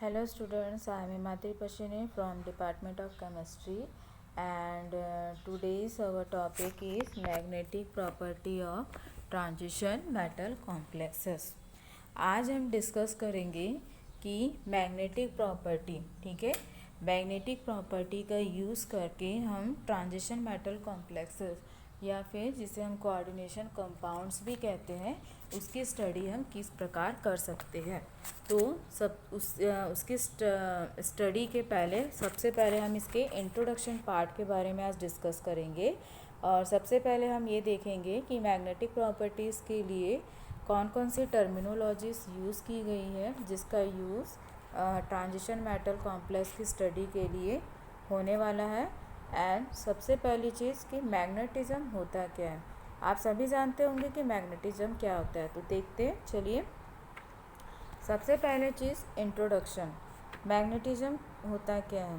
Hello students, I am Himatri Pashine from Department of Chemistry and today's our topic is magnetic property of transition metal complexes. आज हम discuss करेंगे कि magnetic property, ठीक है, magnetic property का use करके हम ट्रांजिशन मेटल कॉम्प्लेक्सेस या फिर जिसे हम कोऑर्डिनेशन कंपाउंड्स भी कहते हैं उसकी स्टडी हम किस प्रकार कर सकते हैं। तो उसकी स्टडी के पहले सबसे पहले हम इसके इंट्रोडक्शन पार्ट के बारे में आज डिस्कस करेंगे। और सबसे पहले हम ये देखेंगे कि मैग्नेटिक प्रॉपर्टीज़ के लिए कौन कौन सी टर्मिनोलॉजीज यूज़ की गई है जिसका यूज़ ट्रांजिशन मेटल कॉम्प्लेक्स की स्टडी के लिए होने वाला है। एंड सबसे पहली चीज़ कि मैग्नेटिज्म होता क्या है। आप सभी जानते होंगे कि मैग्नेटिज्म क्या होता है, तो देखते हैं। चलिए, सबसे पहले चीज़ इंट्रोडक्शन। मैग्नेटिज्म होता क्या है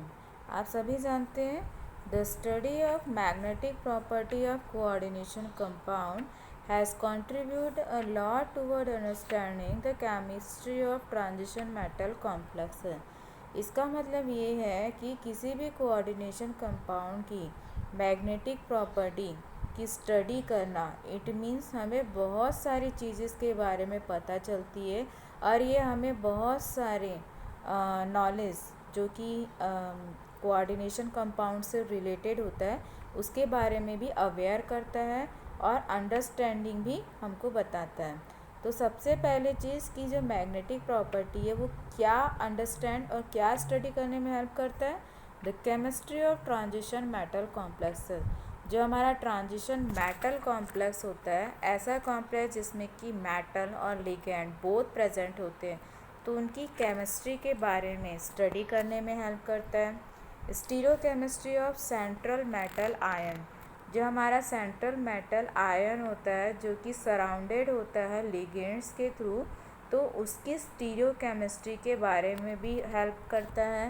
आप सभी जानते हैं। The study of magnetic property of coordination compound has contributed a lot toward understanding the chemistry of transition metal complexes। इसका मतलब ये है कि किसी भी कोऑर्डिनेशन कंपाउंड की मैग्नेटिक प्रॉपर्टी की स्टडी करना, इट मीन्स हमें बहुत सारी चीज़ें के बारे में पता चलती है और ये हमें बहुत सारे नॉलेज जो कि कोऑर्डिनेशन कंपाउंड से रिलेटेड होता है उसके बारे में भी अवेयर करता है और अंडरस्टैंडिंग भी हमको बताता है। तो सबसे पहले चीज़ की जो मैग्नेटिक प्रॉपर्टी है वो क्या अंडरस्टैंड और क्या स्टडी करने में हेल्प करता है। The chemistry of transition metal complexes. जो हमारा ट्रांजिशन मेटल कॉम्प्लेक्स होता है, ऐसा कॉम्प्लेक्स जिसमें कि मेटल और लिगैंड बोथ प्रेजेंट होते हैं, तो उनकी केमिस्ट्री के बारे में स्टडी करने में हेल्प करता है। Stereochemistry of central metal ion. जो हमारा सेंट्रल मेटल आयन होता है जो कि सराउंडेड होता है लिगेंड्स के थ्रू, तो उसकी स्टीरियोकेमिस्ट्री के बारे में भी हेल्प करता है।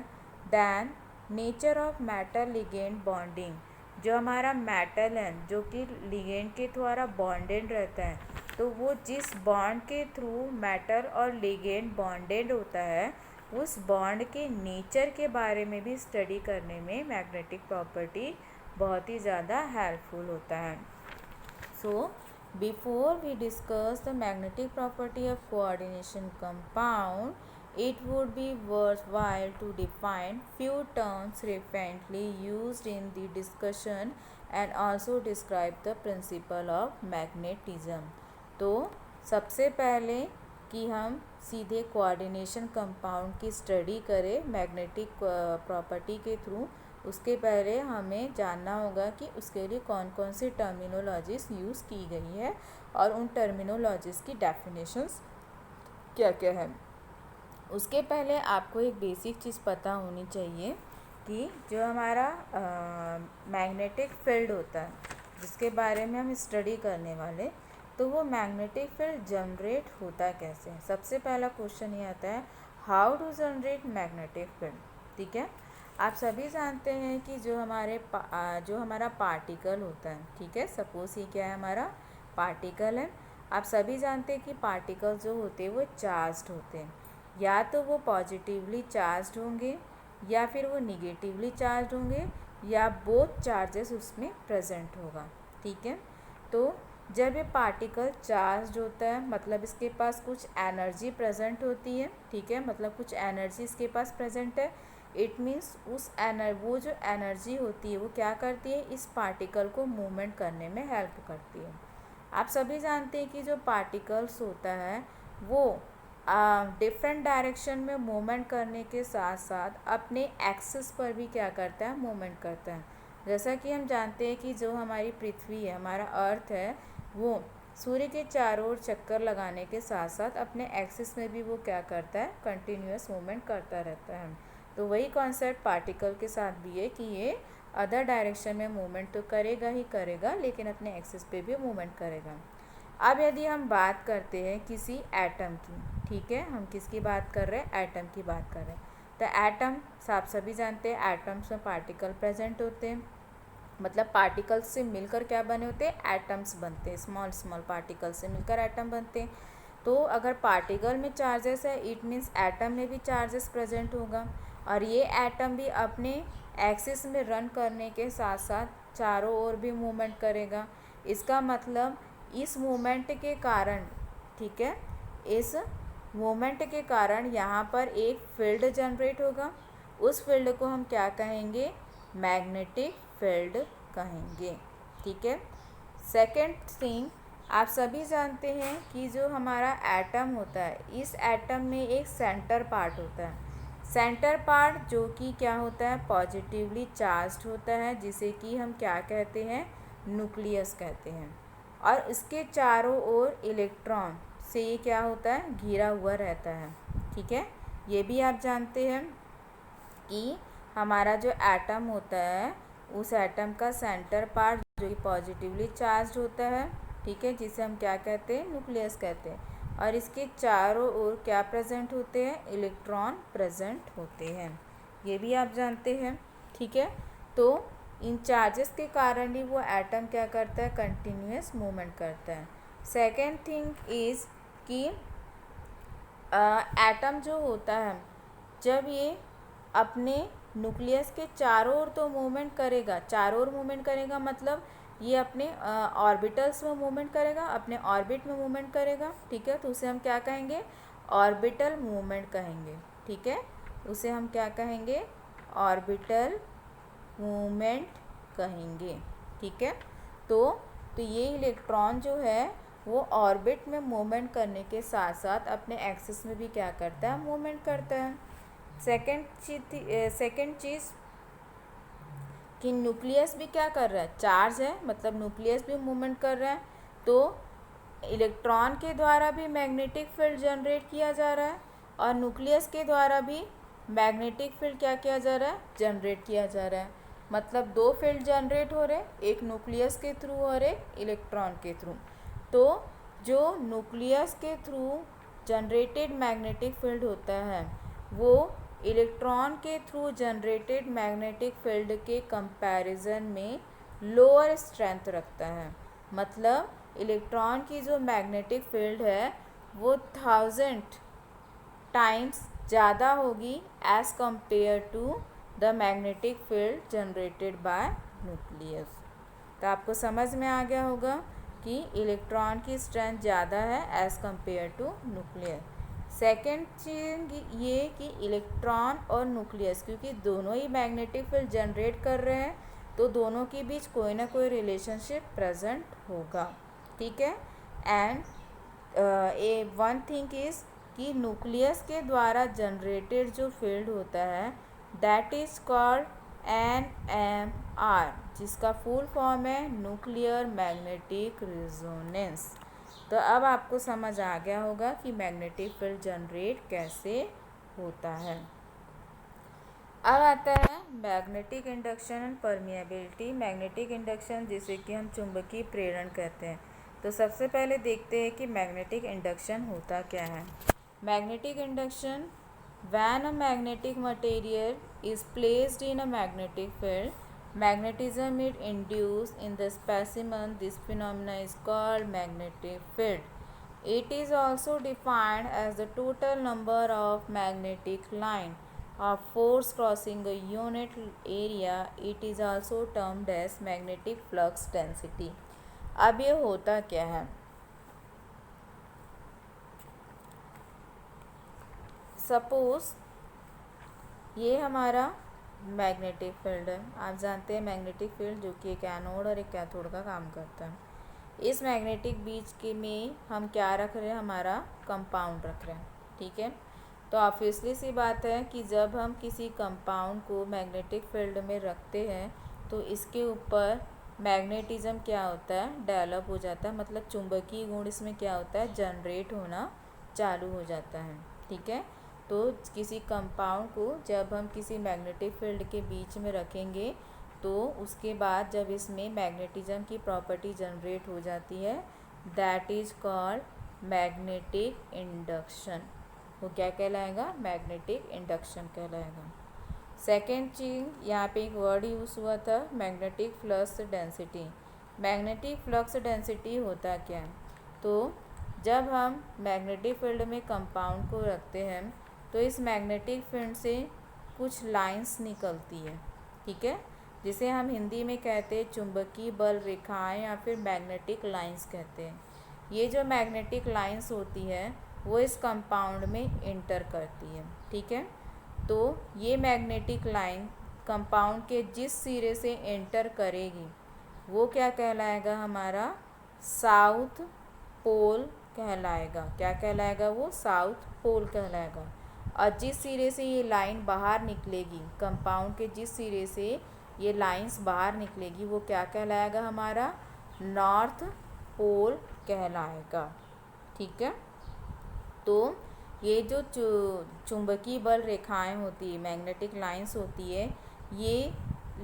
Then nature of metal ligand bonding. जो हमारा मेटल है जो कि लिगेंड के द्वारा बॉन्डेड रहता है, तो वो जिस बॉन्ड के थ्रू मेटल और लिगेंड बॉन्डेड होता है उस बॉन्ड के नेचर के बारे में भी स्टडी करने में मैग्नेटिक प्रॉपर्टी बहुत ही ज़्यादा हेल्पफुल होता है। So before we discuss the magnetic property of coordination compound, it would be worthwhile to define few terms frequently used in the discussion and also describe the principle of magnetism। तो सबसे पहले कि हम सीधे coordination compound की study करें magnetic property के through, उसके पहले हमें जानना होगा कि उसके लिए कौन कौन सी टर्मिनोलॉजीज यूज़ की गई है और उन टर्मिनोलॉजीज़ की डेफिनेशंस क्या क्या है। उसके पहले आपको एक बेसिक चीज़ पता होनी चाहिए कि जो हमारा मैग्नेटिक फील्ड होता है जिसके बारे में हम स्टडी करने वाले, तो वो मैग्नेटिक फील्ड जनरेट होता कैसे है। सबसे पहला क्वेश्चन ये आता है, how to generate magnetic field. ठीक है, आप सभी जानते हैं कि जो हमारा पार्टिकल होता है, ठीक है, सपोज ये क्या है, हमारा पार्टिकल है। आप सभी जानते हैं कि पार्टिकल जो होते हैं वो चार्ज्ड होते हैं, या तो वो पॉजिटिवली चार्ज्ड होंगे या फिर वो निगेटिवली चार्ज्ड होंगे या बोथ चार्जेस उसमें प्रेजेंट होगा। ठीक है, तो जब ये पार्टिकल चार्ज्ड होता है मतलब इसके पास कुछ एनर्जी प्रेजेंट होती है। ठीक है, मतलब कुछ एनर्जी इसके पास प्रेजेंट है। इट मीन्स वो जो एनर्जी होती है वो क्या करती है, इस पार्टिकल को मूवमेंट करने में हेल्प करती है। आप सभी जानते हैं कि जो पार्टिकल्स होता है वो डिफरेंट डायरेक्शन में मूवमेंट करने के साथ साथ अपने एक्सिस पर भी क्या करता है, मूवमेंट करता है। जैसा कि हम जानते हैं कि जो हमारी पृथ्वी है, हमारा अर्थ है, वो सूर्य के चारों ओर चक्कर लगाने के साथ साथ अपने एक्सिस में भी वो क्या करता है, कंटिन्यूस मूवमेंट करता रहता है। तो वही कॉन्सेप्ट पार्टिकल के साथ भी है कि ये अदर डायरेक्शन में मूवमेंट तो करेगा ही करेगा, लेकिन अपने एक्सिस पे भी मूवमेंट करेगा। अब यदि हम बात करते हैं किसी एटम की, ठीक है, हम किसकी बात कर रहे हैं, एटम की बात कर रहे हैं। तो एटम आप सभी जानते हैं एटम्स में पार्टिकल प्रेजेंट होते हैं, मतलब पार्टिकल्स से मिलकर क्या बने होते हैं, एटम्स बनते हैं। स्मॉल स्मॉल पार्टिकल से मिलकर एटम बनते हैं। तो अगर पार्टिकल में चार्जेस है इट मीन्स एटम में भी चार्जेस प्रेजेंट होगा, और ये एटम भी अपने एक्सिस में रन करने के साथ साथ चारों ओर भी मूवमेंट करेगा। इसका मतलब इस मूवमेंट के कारण, ठीक है, इस मूवमेंट के कारण यहाँ पर एक फील्ड जनरेट होगा। उस फील्ड को हम क्या कहेंगे? मैग्नेटिक फील्ड कहेंगे। ठीक है। सेकेंड थिंग, आप सभी जानते हैं कि जो हमारा एटम होता है, इस एटम में एक सेंटर पार्ट होता है। सेंटर पार्ट जो कि क्या होता है? पॉजिटिवली चार्ज्ड होता है, जिसे कि हम क्या कहते हैं? न्यूक्लियस कहते हैं। और इसके चारों ओर इलेक्ट्रॉन से ये क्या होता है? घिरा हुआ रहता है। ठीक है। ये भी आप जानते हैं कि हमारा जो एटम होता है, उस एटम का सेंटर पार्ट जो कि पॉजिटिवली चार्ज्ड होता है, ठीक है, जिसे हम क्या कहते हैं? न्यूक्लियस कहते हैं। और इसके चारों ओर क्या प्रेजेंट होते हैं? इलेक्ट्रॉन प्रेजेंट होते हैं। ये भी आप जानते हैं। ठीक है। तो इन चार्जेस के कारण ही वो एटम क्या करता है? कंटिन्यूस मूवमेंट करता है। सेकेंड थिंग इज़ कि एटम जो होता है, जब ये अपने न्यूक्लियस के चारों ओर तो मूवमेंट करेगा, चारों ओर मूवमेंट करेगा मतलब ये अपने ऑर्बिटल्स में मूवमेंट करेगा, अपने ऑर्बिट में मूवमेंट करेगा। ठीक है। तो उसे हम क्या कहेंगे? ऑर्बिटल मूवमेंट कहेंगे। ठीक है। उसे हम क्या कहेंगे? ऑर्बिटल मूवमेंट कहेंगे। ठीक है। तो ये इलेक्ट्रॉन जो है वो ऑर्बिट में मूवमेंट करने के साथ साथ अपने एक्सिस में भी क्या करता है? मूवमेंट करता है। सेकेंड चीज़ कि न्यूक्लियस भी क्या कर रहा है? चार्ज है, मतलब न्यूक्लियस भी मूवमेंट कर रहा है। तो इलेक्ट्रॉन के द्वारा भी मैग्नेटिक फील्ड जनरेट किया जा रहा है, और न्यूक्लियस के द्वारा भी मैग्नेटिक फील्ड क्या किया जा रहा है? जनरेट किया जा रहा है। मतलब दो फील्ड जनरेट हो रहे हैं, एक न्यूक्लियस के थ्रू और एक इलेक्ट्रॉन के थ्रू। तो जो न्यूक्लियस के थ्रू जनरेटेड मैग्नेटिक फील्ड होता है वो इलेक्ट्रॉन के थ्रू जनरेटेड मैग्नेटिक फील्ड के कंपैरिजन में लोअर स्ट्रेंथ रखता है। मतलब इलेक्ट्रॉन की जो मैग्नेटिक फील्ड है वो 1000 टाइम्स ज़्यादा होगी as compare to the magnetic field generated by nucleus. तो आपको समझ में आ गया होगा कि इलेक्ट्रॉन की स्ट्रेंथ ज़्यादा है as compare to nucleus. Second चीज़ ये कि इलेक्ट्रॉन और न्यूक्लियस क्योंकि दोनों ही मैग्नेटिक फील्ड जनरेट कर रहे हैं, तो दोनों के बीच कोई ना कोई रिलेशनशिप प्रेजेंट होगा। ठीक है। एंड वन थिंग इज़ कि न्यूक्लियस के द्वारा जनरेटेड जो फील्ड होता है दैट इज़ कॉल्ड NMR, जिसका फुल फॉर्म है न्यूक्लियर मैग्नेटिक रेजोनेंस। तो अब आपको समझ आ गया होगा कि मैग्नेटिक फील्ड जनरेट कैसे होता है। अब आता है magnetic induction and permeability. Magnetic induction जिसे कि हम चुंबकीय प्रेरण कहते हैं। तो सबसे पहले देखते हैं कि मैग्नेटिक इंडक्शन होता क्या है। Magnetic induction, when a magnetic material is placed in a magnetic field, magnetism is induced in the specimen. This phenomena is called magnetic field. It is also defined as the total number of magnetic line of force crossing a unit area. It is also termed as magnetic flux density. अब ये होता क्या है? Suppose ये हमारा magnetic field है। आप जानते हैं मैग्नेटिक फील्ड जो कि एक एनोड और एक कैथोड का काम करता है। इस मैग्नेटिक बीच के में हम क्या रख रहे हैं? हमारा कंपाउंड रख रहे हैं। ठीक है। तो ऑब्वियसली सी बात है कि जब हम किसी कंपाउंड को मैग्नेटिक फील्ड में रखते हैं तो इसके ऊपर मैग्नेटिज्म क्या होता है? डेवलप हो जाता है। मतलब चुंबकीय गुण इसमें क्या होता है? जनरेट होना चालू हो जाता है। ठीक है। तो किसी कंपाउंड को जब हम किसी मैग्नेटिक फील्ड के बीच में रखेंगे तो उसके बाद जब इसमें मैग्नेटिज्म की प्रॉपर्टी जनरेट हो जाती है that is called magnetic induction. वो क्या कहलाएगा? मैग्नेटिक इंडक्शन कहलाएगा। सेकेंड चीज यहाँ पे एक वर्ड यूज़ हुआ था, magnetic flux density. Magnetic flux density होता क्या है? तो जब हम मैग्नेटिक फील्ड में कंपाउंड को रखते हैं तो इस मैग्नेटिक फील्ड से कुछ लाइंस निकलती है, ठीक है, जिसे हम हिंदी में कहते हैं चुंबकीय बल रेखाएं या फिर मैग्नेटिक लाइंस कहते हैं। ये जो मैग्नेटिक लाइंस होती है वो इस कंपाउंड में इंटर करती है, ठीक है। तो ये मैग्नेटिक लाइन कंपाउंड के जिस सिरे से एंटर करेगी वो क्या कहलाएगा, हमारा साउथ पोल कहलाएगा। क्या कहलाएगा, वो साउथ पोल कहलाएगा। और जिस सिरे से ये लाइन बाहर निकलेगी, कंपाउंड के जिस सिरे से ये लाइंस बाहर निकलेगी वो क्या कहलाएगा, हमारा नॉर्थ पोल कहलाएगा, ठीक है। तो ये जो चुंबकीय बल रेखाएं होती है, मैग्नेटिक लाइंस होती है, ये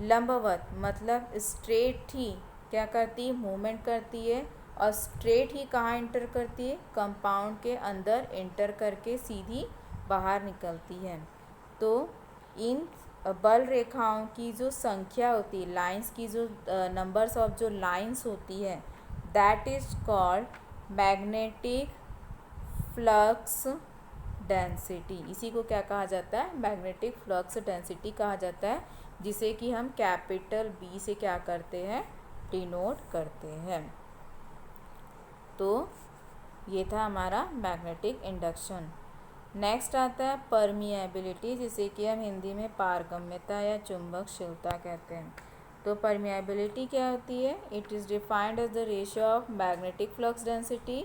लंबवत मतलब स्ट्रेट ही क्या करती है, मूवमेंट करती है। और स्ट्रेट ही कहाँ इंटर करती है, कंपाउंड के अंदर इंटर करके सीधी बाहर निकलती है। तो इन बल रेखाओं की जो संख्या होती है, लाइंस की जो नंबर्स ऑफ जो लाइंस होती है, that is called magnetic flux density. इसी को क्या कहा जाता है, मैग्नेटिक फ्लक्स डेंसिटी कहा जाता है, जिसे कि हम कैपिटल बी से क्या करते हैं, डिनोट करते हैं। तो ये था हमारा मैग्नेटिक इंडक्शन। नेक्स्ट आता है परमिएबिलिटी, जिसे कि हम हिंदी में पारगम्यता या चुंबकशीलता कहते हैं। तो परमिएबिलिटी क्या होती है, it is defined as the ratio of magnetic flux density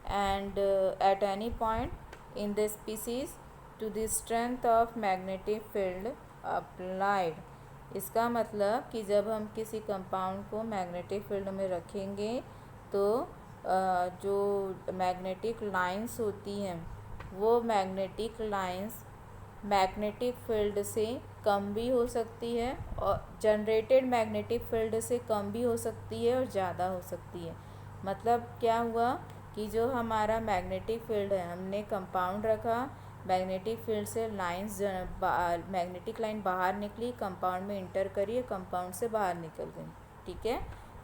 and at any point in the species to the strength of magnetic field applied. इसका मतलब कि जब हम किसी कंपाउंड को मैग्नेटिक फील्ड में रखेंगे तो जो मैग्नेटिक लाइंस होती हैं वो मैग्नेटिक लाइंस मैग्नेटिक फील्ड से कम भी हो सकती है और जनरेटेड मैग्नेटिक फील्ड से कम भी हो सकती है और ज़्यादा हो सकती है। मतलब क्या हुआ कि जो हमारा मैग्नेटिक फील्ड है, हमने कंपाउंड रखा, मैग्नेटिक फील्ड से लाइंस मैग्नेटिक लाइन बाहर निकली, कंपाउंड में इंटर करी, कंपाउंड से बाहर निकल गई, ठीक है।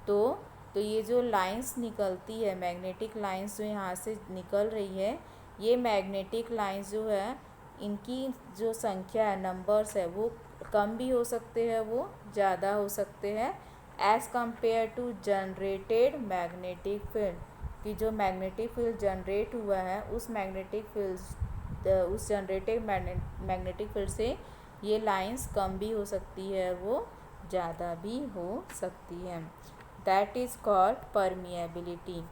तो ये जो लाइंस निकलती है, मैग्नेटिक लाइंस जो यहाँ से निकल रही है, ये मैग्नेटिक लाइंस जो है इनकी जो संख्या है, नंबर्स है, वो कम भी हो सकते हैं, वो ज़्यादा हो सकते हैं as compare to generated magnetic field. कि जो मैग्नेटिक फील्ड जनरेट हुआ है उस मैग्नेटिक फील्ड उस जनरेटेड मैग्नेटिक फील्ड से ये लाइंस कम भी हो सकती है, वो ज़्यादा भी हो सकती है। That is called permeability.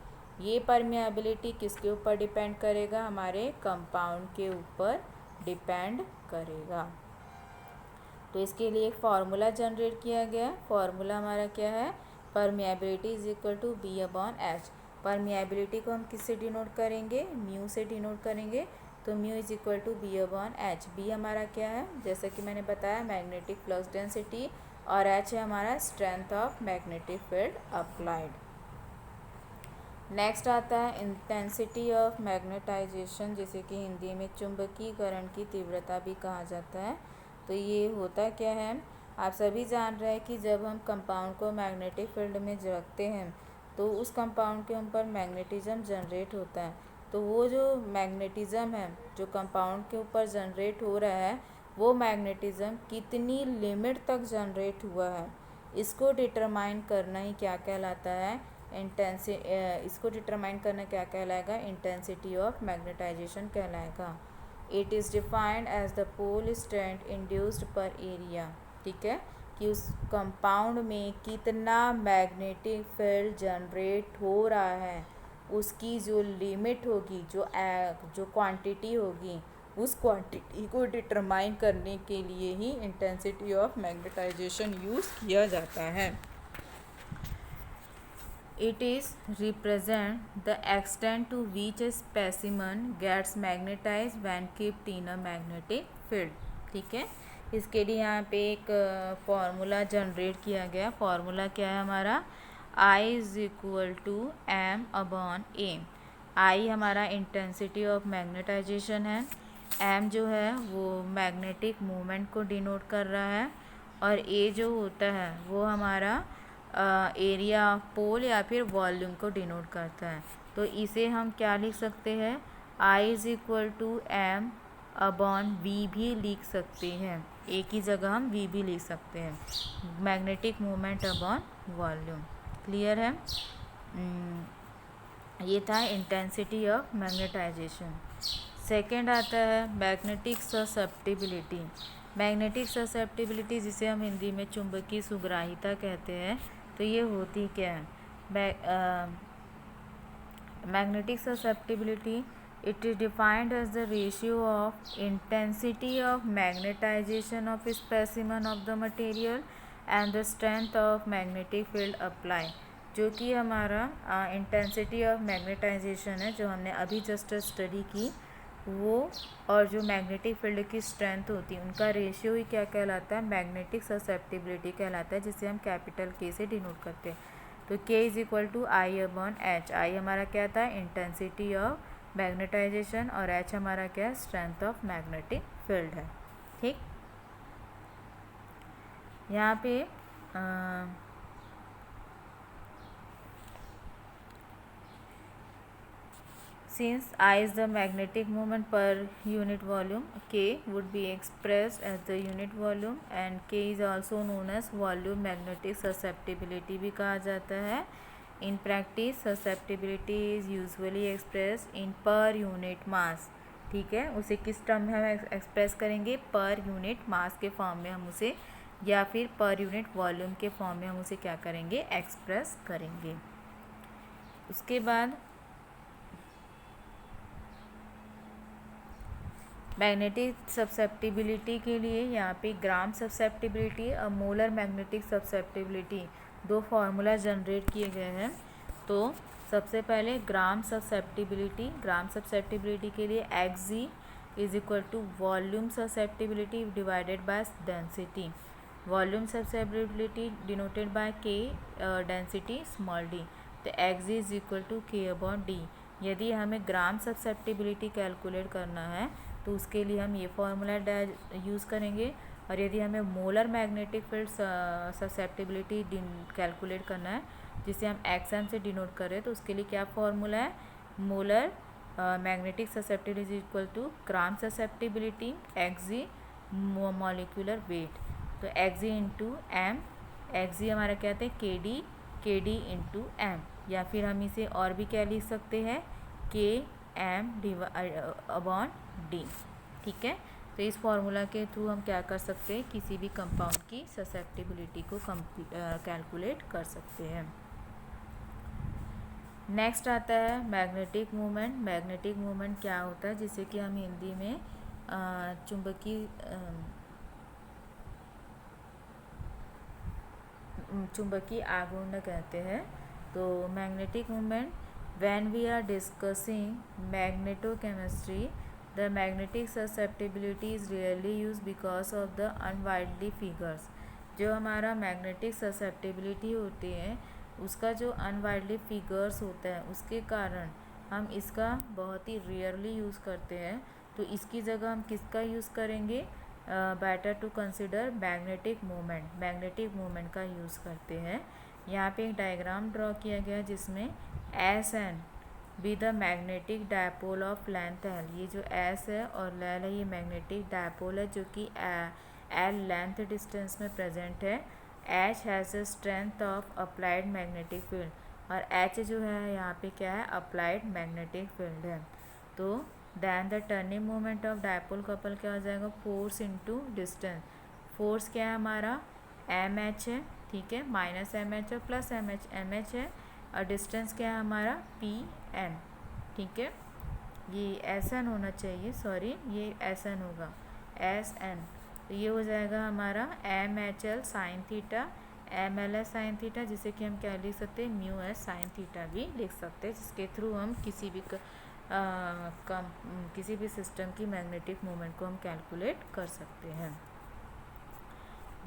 ये परमिएबिलिटी किसके ऊपर डिपेंड करेगा, हमारे कंपाउंड के ऊपर डिपेंड करेगा। तो इसके लिए एक फार्मूला जनरेट किया गया। फार्मूला हमारा क्या है, permeability is equal to B upon H. Permeability को हम किससे डिनोट करेंगे, म्यू से डिनोट करेंगे। तो mu is equal to B upon H. B हमारा क्या है, जैसा कि मैंने बताया, मैग्नेटिक फ्लक्स डेंसिटी, और एच है हमारा strength of magnetic field applied. Next आता है इंटेंसिटी ऑफ मैग्नेटाइजेशन, जिसे कि हिंदी में चुंबकीकरण की तीव्रता भी कहा जाता है। तो ये होता क्या है, आप सभी जान रहे हैं कि जब हम कंपाउंड को मैग्नेटिक फील्ड में रखते हैं तो उस कंपाउंड के ऊपर मैग्नेटिज्म जनरेट होता है। तो वो जो मैग्नेटिज्म है जो कंपाउंड के ऊपर जनरेट हो रहा है, वो मैग्नेटिज्म कितनी लिमिट तक जनरेट हुआ है, इसको डिटरमाइन करना ही क्या कहलाता है, इसको डिटरमाइन करना क्या कहलाएगा, इंटेंसिटी ऑफ मैग्नेटाइजेशन कहलाएगा। It is defined as the pole strength induced per area. ठीक है, कि उस कंपाउंड में कितना मैग्नेटिक फील्ड जनरेट हो रहा है, उसकी जो लिमिट होगी, जो क्वांटिटी होगी, उस क्वांटिटी को डिटरमाइन करने के लिए ही इंटेंसिटी ऑफ मैग्नेटाइजेशन यूज़ किया जाता है। It is represent the extent to which a specimen gets magnetized when kept in a magnetic field। ठीक है, इसके लिए यहाँ पे एक फॉर्मूला जनरेट किया गया। फॉर्मूला क्या है हमारा, I is equal to M upon A. I हमारा इंटेंसिटी ऑफ मैग्नेटाइजेशन है, एम जो है वो मैग्नेटिक मूवमेंट को डिनोट कर रहा है, और ए जो होता है वो हमारा एरिया ऑफ पोल या फिर वॉल्यूम को डिनोट करता है। तो इसे हम क्या लिख सकते हैं, I is equal to M upon V भी लिख सकते हैं, एक ही जगह हम वी भी लिख सकते हैं, magnetic moment upon volume. Clear है? ये था इंटेंसिटी ऑफ मैग्नेटाइजेशन। सेकेंड आता है मैग्नेटिक ससेप्टिबिलिटी। मैग्नेटिक ससेप्टिबिलिटी जिसे हम हिंदी में चुंबकीय सुग्राहिता कहते हैं, तो ये होती क्या है? Magnetic susceptibility, it is defined as the ratio of intensity of magnetization of a specimen of the material and the strength of magnetic field applied, जो कि हमारा इंटेंसिटी ऑफ मैग्नेटाइजेशन है, जो हमने अभी जस्ट स्टडी की, वो और जो मैग्नेटिक फील्ड की स्ट्रेंथ होती है उनका रेशियो ही क्या कहलाता है, मैग्नेटिक ससेप्टिबिलिटी कहलाता है, जिसे हम कैपिटल के से डिनोट करते हैं। तो K is equal to I upon H. I हमारा क्या था, इंटेंसिटी ऑफ मैग्नेटाइजेशन, और एच हमारा क्या है, स्ट्रेंथ ऑफ मैग्नेटिक फील्ड है। ठीक, यहाँ पे since I is the magnetic moment per unit volume, K would be expressed as the unit volume and K is also known as volume magnetic susceptibility भी कहा जाता है। In practice, susceptibility is usually expressed in per unit mass। ठीक है, उसे किस term में हम एक्सप्रेस करेंगे, पर यूनिट मास के फॉर्म में हम उसे, या फिर पर यूनिट वॉल्यूम के फॉर्म में हम उसे क्या करेंगे, एक्सप्रेस करेंगे। उसके बाद मैग्नेटिक ससेप्टिबिलिटी के लिए यहाँ पे ग्राम ससेप्टिबिलिटी और मोलर मैग्नेटिक ससेप्टिबिलिटी दो फार्मूला जनरेट किए गए हैं। तो सबसे पहले ग्राम ससेप्टिबिलिटी, ग्राम ससेप्टिबिलिटी के लिए Xg is equal to volume susceptibility divided by density. Volume susceptibility denoted by K, density small d। तो Xg is equal to K upon d। यदि हमें ग्राम ससेप्टिबिलिटी कैलकुलेट करना है तो उसके लिए हम ये फॉर्मूला यूज़ करेंगे, और यदि हमें molar magnetic field susceptibility calculate करना है, जिसे हम XM से डिनोट करें, तो उसके लिए क्या फॉर्मूला है, molar magnetic susceptibility equal to gram susceptibility Xg molecular weight. तो Xg इंटू एम, Xg हमारा क्या था, KD इंटू एम, या फिर हम इसे और भी क्या लिख सकते हैं, KM अपॉन डी। ठीक है, तो इस फॉर्मूला के थ्रू हम क्या कर सकते हैं, किसी भी कंपाउंड की ससेप्टिबिलिटी को कैलकुलेट कर सकते हैं। नेक्स्ट आता है मैग्नेटिक मूवमेंट। मैग्नेटिक मूवमेंट क्या होता है, जिसे कि हम हिंदी में चुंबकीय आघूर्ण कहते हैं। तो magnetic movement, when we are discussing magnetochemistry, the magnetic susceptibility is rarely used because of the unwieldy figures। जो हमारा मैग्नेटिक ससेप्टिबिलिटी होती है उसका जो अनवाइल्डली फिगर्स होता है उसके कारण हम इसका बहुत ही रेयरली यूज़ करते हैं। तो इसकी जगह हम किसका यूज़ करेंगे, better to consider magnetic moment, magnetic moment का यूज़ करते हैं। यहाँ पे एक डायग्राम ड्रॉ किया गया जिसमें SN be the magnetic dipole of length L। ये जो S है और L है, ये मैग्नेटिक डायपोल है जो कि L लेंथ डिस्टेंस में प्रेजेंट है। H has the strength of applied magnetic field, और H जो है यहाँ पे क्या है, अप्लाइड मैग्नेटिक फील्ड है। तो then the turning moment of dipole couple क्या हो जाएगा, फोर्स इनटू डिस्टेंस। फोर्स क्या है हमारा, MH है, ठीक है, माइनस MH और प्लस MH है, और डिस्टेंस क्या है हमारा, PN। ठीक है, ये SN होना चाहिए, सॉरी ये SN होगा, SN। तो ये हो जाएगा हमारा MHL sine theta, MLS sine theta, जिसे कि हम क्या लिख सकते हैं, μS साइन थीटा भी लिख सकते हैं, जिसके थ्रू हम किसी भी सिस्टम की मैग्नेटिक मोमेंट को हम कैलकुलेट कर सकते हैं।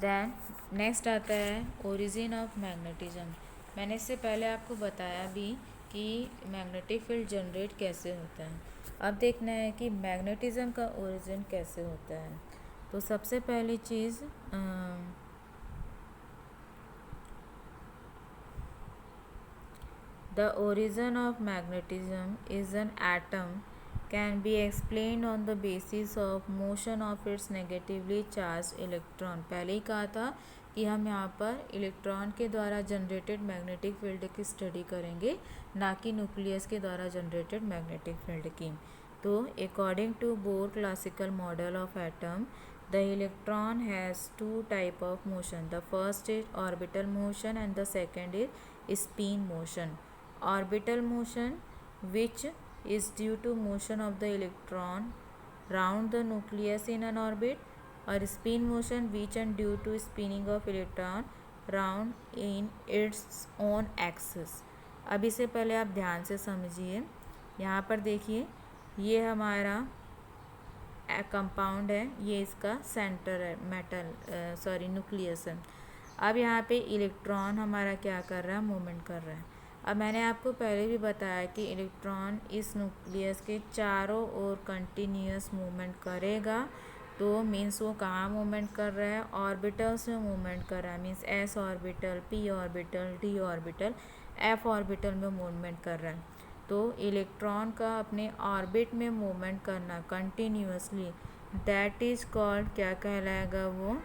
देन नेक्स्ट आता है ओरिजिन ऑफ मैग्नेटिज्म। मैंने इससे पहले आपको बताया भी कि मैग्नेटिक फील्ड जनरेट कैसे होता है। अब देखना है कि मैग्नेटिज्म का ओरिजिन कैसे होता है। तो सबसे पहली चीज़ The origin of magnetism is an atom can be explained on the basis of motion of its negatively charged electron. पहले ही कहा था कि हम यहाँ पर इलेक्ट्रॉन के द्वारा जनरेटेड मैग्नेटिक फील्ड की स्टडी करेंगे, ना कि न्यूक्लियस के द्वारा जनरेटेड मैग्नेटिक फील्ड की। तो according to Bohr classical model of atom, the electron has two type of motion. The first is orbital motion and the second is spin motion. Orbital motion, which is due to motion of the electron round the nucleus in an orbit, or spin motion, which is due to spinning of electron round in its own axis. अब इसे पहले आप ध्यान से समझिए। यहाँ पर देखिए, ये हमारा कंपाउंड है, ये इसका सेंटर है, न्यूक्लियस है। अब यहाँ पे इलेक्ट्रॉन हमारा क्या कर रहा है, मूवमेंट कर रहा है। अब मैंने आपको पहले भी बताया कि इलेक्ट्रॉन इस न्यूक्लियस के चारों ओर कंटिन्यूस मूवमेंट करेगा। तो मीन्स वो कहाँ मूवमेंट कर रहा है, ऑर्बिटल्स में मूवमेंट कर रहा है। Means S orbital, P orbital, D orbital, F orbital में मूवमेंट कर रहा है। तो इलेक्ट्रॉन का अपने ऑर्बिट में मूवमेंट करना कंटिन्यूसली, दैट इज़ कॉल्ड, क्या कहलाएगा वो,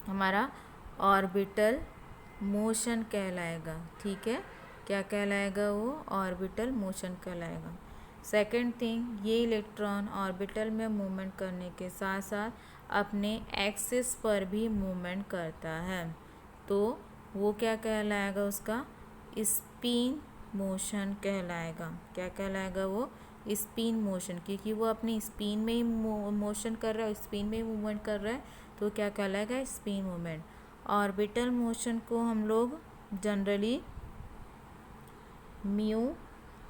हमारा ऑर्बिटल मोशन कहलाएगा। ठीक है, क्या कहलाएगा वो, ऑर्बिटल मोशन कहलाएगा। सेकंड थिंग, ये इलेक्ट्रॉन ऑर्बिटल में मूवमेंट करने के साथ साथ अपने एक्सिस पर भी मूवमेंट करता है। तो वो क्या कहलाएगा, उसका स्पिन मोशन कहलाएगा। क्या कहलाएगा वो, स्पिन मोशन, क्योंकि वो अपनी स्पिन में ही मोशन कर रहा है, स्पिन में ही मूवमेंट कर रहा है। तो क्या कहलाएगा, स्पिन मूवमेंट। ऑर्बिटल मोशन को हम लोग जनरली म्यू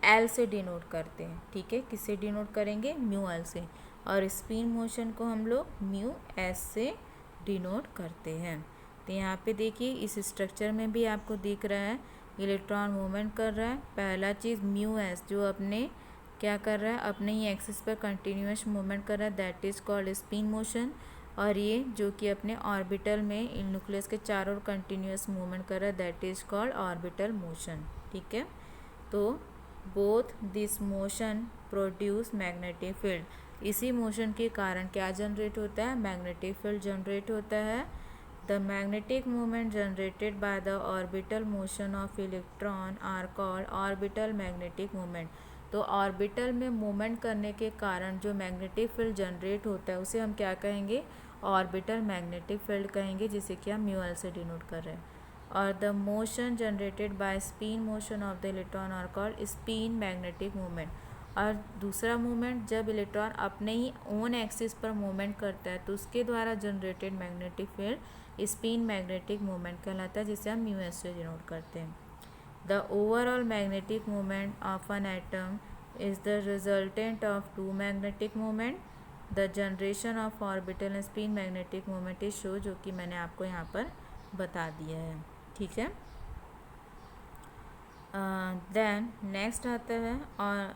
एल से डिनोट करते हैं। ठीक है, किससे डिनोट करेंगे, म्यू एल से। और स्पिन मोशन को हम लोग म्यू एस से डिनोट करते हैं। तो यहाँ पे देखिए, इस स्ट्रक्चर में भी आपको दिख रहा है इलेक्ट्रॉन मूवमेंट कर रहा है। पहला चीज़ म्यू एस, जो अपने क्या कर रहा है, अपने ही एक्सिस पर कंटिन्यूस मूवमेंट कर रहा है, that is called spin motion. और ये जो कि अपने ऑर्बिटल में न्यूक्लियस के चारों ओर कंटिन्यूस मूवमेंट कर रहा है, that is called orbital motion. ठीक है, तो both this motion produce magnetic field. इसी मोशन के कारण क्या जनरेट होता है, मैग्नेटिक फील्ड जनरेट होता है। The magnetic movement generated by the orbital motion of electron are called orbital magnetic movement. तो ऑर्बिटल में मूवमेंट करने के कारण जो मैग्नेटिक फील्ड जनरेट होता है, उसे हम क्या कहेंगे, ऑर्बिटल मैग्नेटिक फील्ड कहेंगे, जिसे कि हम म्यू एल से डिनोट कर रहे हैं। और the motion generated by spin motion of the electron are called spin magnetic movement. और दूसरा मूवमेंट, जब इलेक्ट्रॉन अपने ही ओन एक्सिस पर मूवमेंट करता है, तो उसके द्वारा generated magnetic field spin magnetic movement कहलाता है, जिसे हम म्यू एस से डिनोट करते हैं। The overall magnetic movement of an atom is the resultant of two magnetic movement. The generation of orbital and spin magnetic movement is show, जो कि मैंने आपको यहाँ पर बता दिया है। ठीक है, देन नेक्स्ट आता है, और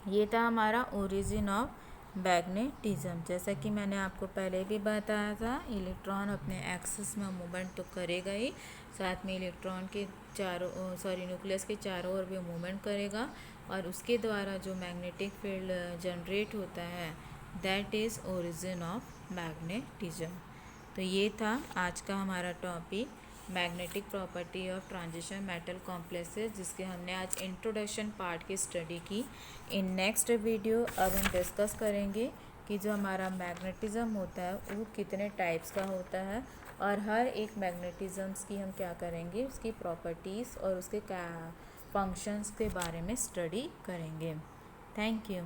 ये था हमारा ओरिजिन ऑफ मैग्नेटिज्म। जैसा कि मैंने आपको पहले भी बताया था, इलेक्ट्रॉन अपने एक्सिस में मूवमेंट तो करेगा ही, साथ में इलेक्ट्रॉन के न्यूक्लियस के चारों ओर भी मूवमेंट करेगा, और उसके द्वारा जो मैग्नेटिक फील्ड जनरेट होता है, that is origin of magnetism. तो ये था आज का हमारा topic, magnetic property of transition metal complexes, जिसके हमने आज इंट्रोडक्शन पार्ट की स्टडी की। इन नेक्स्ट वीडियो अब हम डिस्कस करेंगे कि जो हमारा मैग्नेटिज्म होता है वो कितने टाइप्स का होता है, और हर एक मैग्नेटिज्म्स की हम क्या करेंगे, उसकी प्रॉपर्टीज़ और उसके फंक्शंस के बारे में स्टडी करेंगे। Thank you.